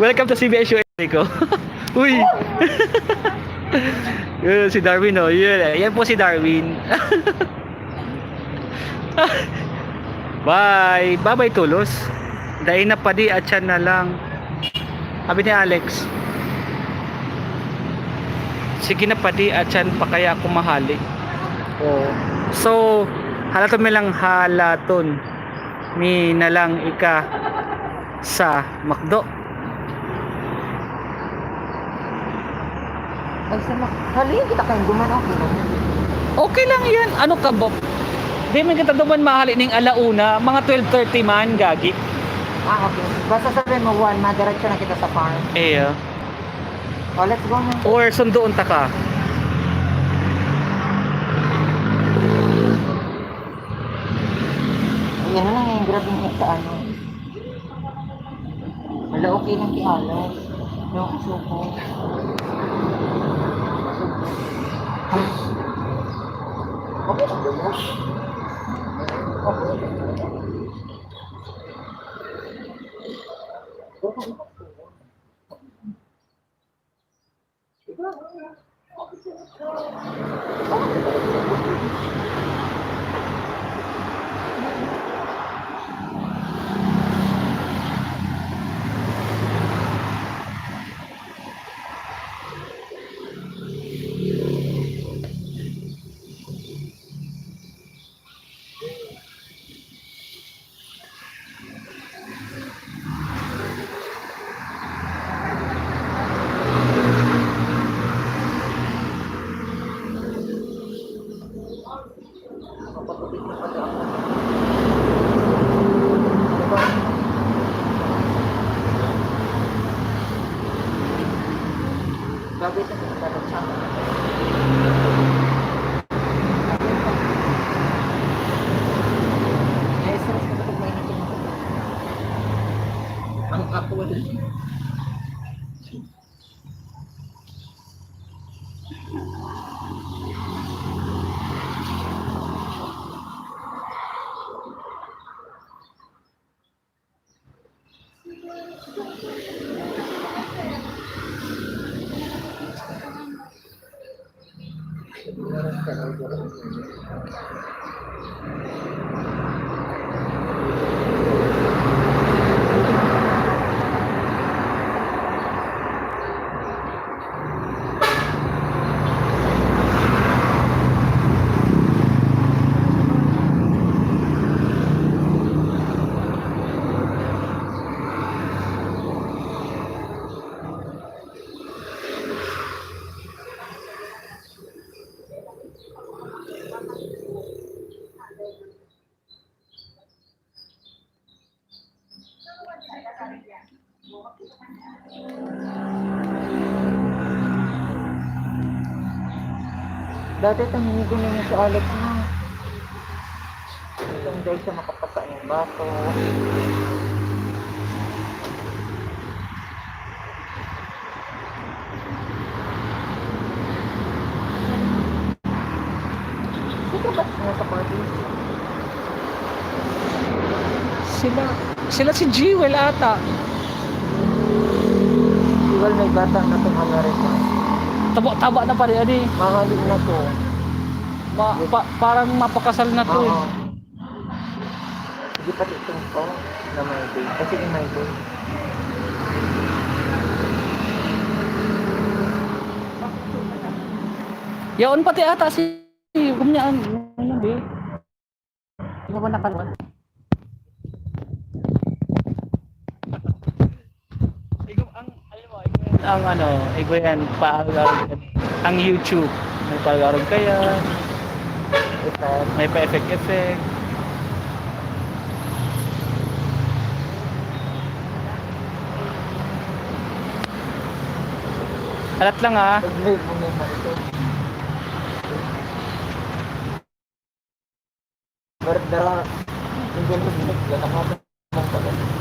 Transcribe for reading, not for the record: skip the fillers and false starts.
Welcome to CBS USA ko. Uy. Yun, si Darwin oh. Yan po si Darwin. Bye. Bye-bye tulos. Dahil na padi at yan na lang. Sabi ni Alex. Sige na padi at yan pa kaya ako mahali. Oh. So, halaton mi lang halaton. Mi na lang ika sa McDo. Ay, halin kita kayong duman, okay lang. Okay lang yan. Ano ka, Bob? Di man kita duman mahali ning alauna. Mga 12:30 man, gagi. Okay. Basta sabihin mo, Juan, madiretso na kita sa farm. Eh, Oh, let's go na. or sundoon ta ka. Yan na lang yung grabe yung sa ano. Wala, okay lang kialas. Yung suko. Okay lang ba yun? Bago ito sa pagkakasama. Ay, stress ka kapag may natin. Ang ako wala. Dati tuminigo na niya si Alex na. Itong dahil siya makapasa ng baso. Sino ba siya sa party? Sila si Jewel ata. Iwal may batang na itong Amerika. Taba na pa rin, ani. Mahalin na to. Parang mapakasal na to. Oo. Sige pati itong to na may day. Kasi yung may day. Yaon pati ata si kumnyaan. Ano ba? Ano ba nakaluan? Ang ano, igo yan, ang YouTube. May pag-aaral kaya, may pa-effect. Alat lang ah. Pag-live mo na yung marito. Berdara, hindi mo binigyan ako ng pagkakas.